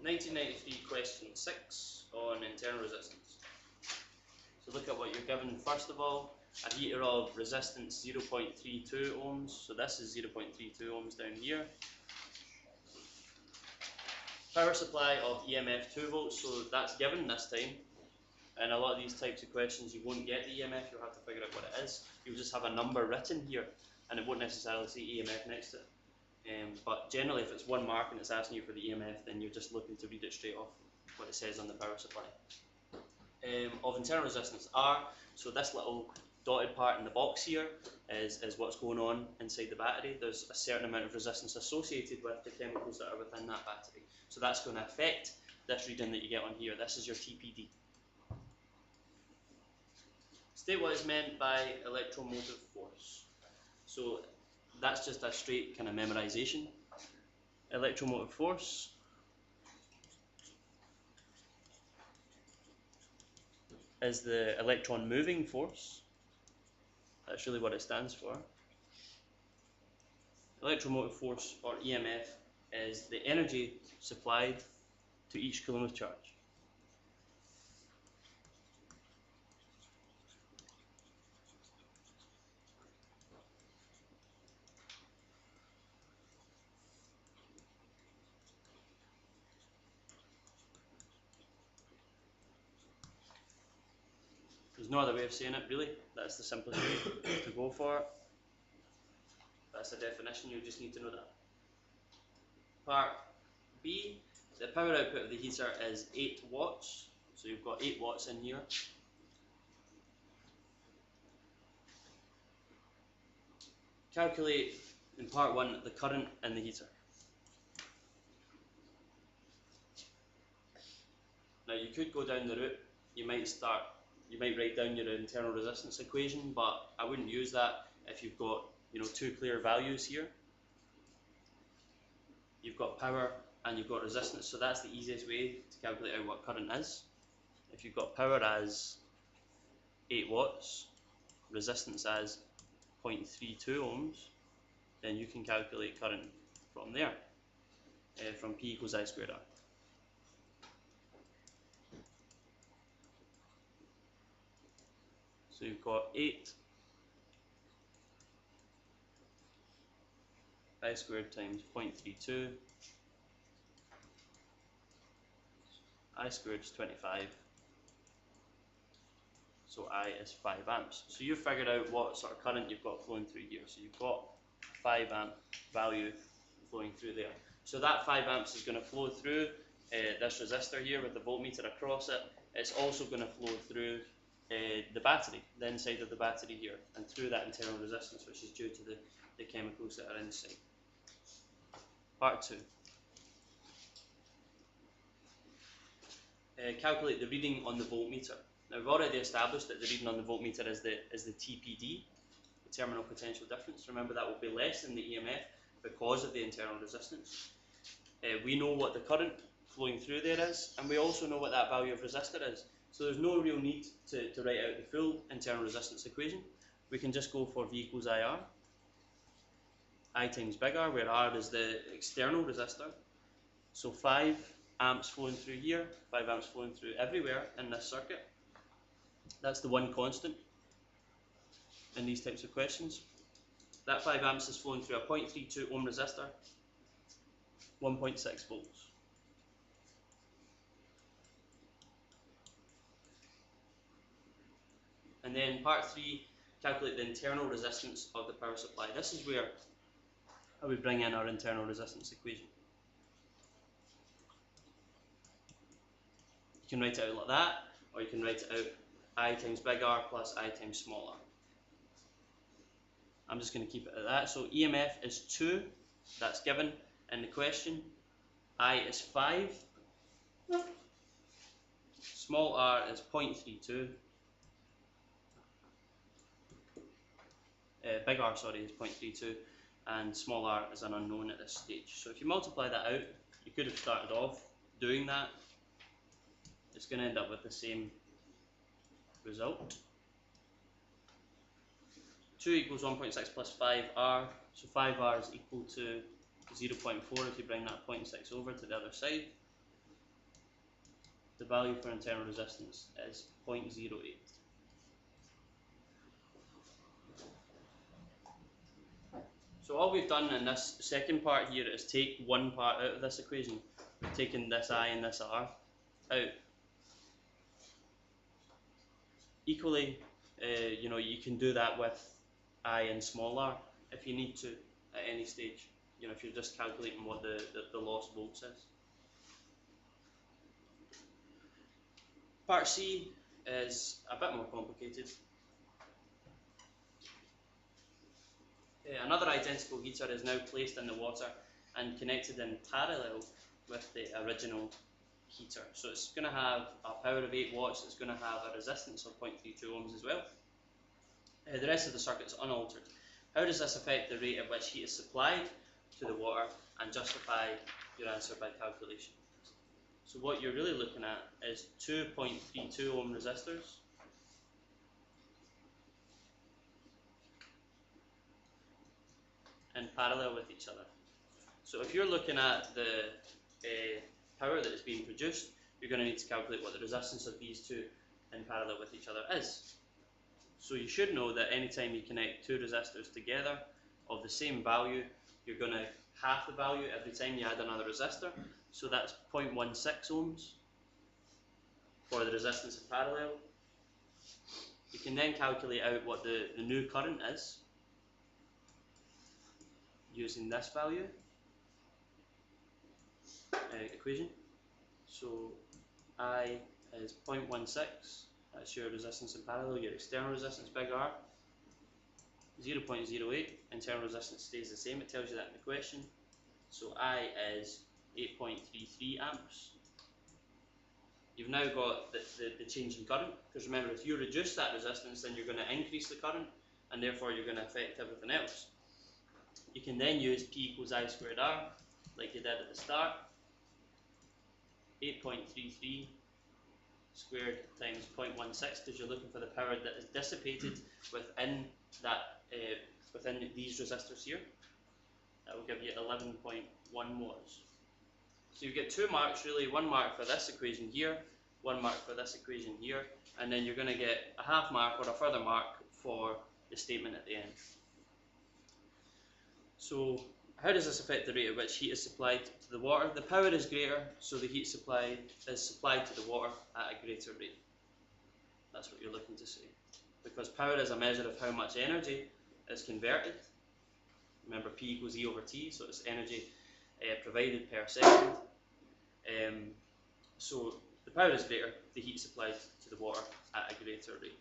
1993 question 6 on internal resistance. So look at what you're given first of all. A heater of resistance 0.32 ohms. So this is 0.32 ohms down here. Power supply of EMF 2 volts. So that's given this time. And a lot of these types of questions you won't get the EMF. You'll have to figure out what it is. You'll just have a number written here, and it won't necessarily say EMF next to it. But generally, if it's one mark and it's asking you for the EMF, then you're just looking to read it straight off what it says on the power supply. Of internal resistance R, so this little dotted part in the box here is what's going on inside the battery. There's a certain amount of resistance associated with the chemicals that are within that battery. So that's going to affect this reading that you get on here. This is your TPD. State what is meant by electromotive force. So that's just a straight kind of memorization. Electromotive force is the electron moving force. That's really what it stands for. Electromotive force, or EMF, is the energy supplied to each coulomb of charge. There's no other way of saying it, really. That's the simplest way to go for it. That's the definition, you just need to know that. Part B, the power output of the heater is 8 watts. So you've got 8 watts in here. Calculate, in part 1, the current in the heater. Now you could go down the route, you might write down your internal resistance equation, but I wouldn't use that if you've got two clear values here. You've got power and you've got resistance, so that's the easiest way to calculate out what current is. If you've got power as 8 watts, resistance as 0.32 ohms, then you can calculate current from there, from P equals I squared R. So you've got 8 I squared times 0.32. I squared is 25. So I is 5 amps. So you've figured out what sort of current you've got flowing through here. So you've got a 5 amp value flowing through there. So that 5 amps is going to flow through this resistor here with the voltmeter across it. It's also going to flow through the battery, the inside of the battery here, and through that internal resistance, which is due to the chemicals that are inside. Part 2. Calculate the reading on the voltmeter. Now we've already established that the reading on the voltmeter is the TPD, the terminal potential difference. Remember, that will be less than the EMF because of the internal resistance. We know what the current flowing through there is, and we also know what that value of resistor is. So there's no real need to write out the full internal resistance equation. We can just go for V equals IR. I times big R, where R is the external resistor. So 5 amps flowing through here, 5 amps flowing through everywhere in this circuit. That's the one constant in these types of questions. That 5 amps is flowing through a 0.32 ohm resistor, 1.6 volts. And then part 3, calculate the internal resistance of the power supply. This is where I would bring in our internal resistance equation. You can write it out like that, or you can write it out I times big R plus I times small r. I'm just going to keep it at that. So EMF is 2, that's given in the question. I is 5. Small r is 0.32. Big R, sorry, is 0.32, and small r is an unknown at this stage. So if you multiply that out, you could have started off doing that. It's going to end up with the same result. 2 equals 1.6 plus 5r, so 5r is equal to 0.4 if you bring that 0.6 over to the other side. the value for internal resistance is 0.08. So all we've done in this second part here is take one part out of this equation, taking this I and this R out. Equally, you can do that with I and small r if you need to at any stage, if you're just calculating what the lost volts is. Part C is a bit more complicated. Another identical heater is now placed in the water and connected in parallel with the original heater. So it's going to have a power of 8 watts, it's going to have a resistance of 0.32 ohms as well. The rest of the circuit is unaltered. How does this affect the rate at which heat is supplied to the water and justify your answer by calculation? So what you're really looking at is 2.32 ohm resistors in parallel with each other. So if you're looking at the power that is being produced, you're going to need to calculate what the resistance of these two in parallel with each other is. So you should know that anytime you connect two resistors together of the same value, you're going to half the value every time you add another resistor. So that's 0.16 ohms for the resistance in parallel. You can then calculate out what the new current is using this value equation. So I is 0.16, that's your resistance in parallel, your external resistance, big R. 0.08, internal resistance stays the same, it tells you that in the question. So I is 8.33 amps. You've now got the change in current, because remember, if you reduce that resistance, then you're going to increase the current, and therefore you're going to affect everything else. You can then use P equals I squared R, like you did at the start. 8.33 squared times 0.16, because you're looking for the power that is dissipated within that within these resistors here. That will give you 11.1 watts. So you get 2 marks really, 1 mark for this equation here, 1 mark for this equation here, and then you're going to get a half mark or a further mark for the statement at the end. So how does this affect the rate at which heat is supplied to the water? The power is greater, so the heat supply is supplied to the water at a greater rate. That's what you're looking to say. Because power is a measure of how much energy is converted. Remember, P equals E over T, so it's energy provided per second. So the power is greater, the heat supplied to the water at a greater rate.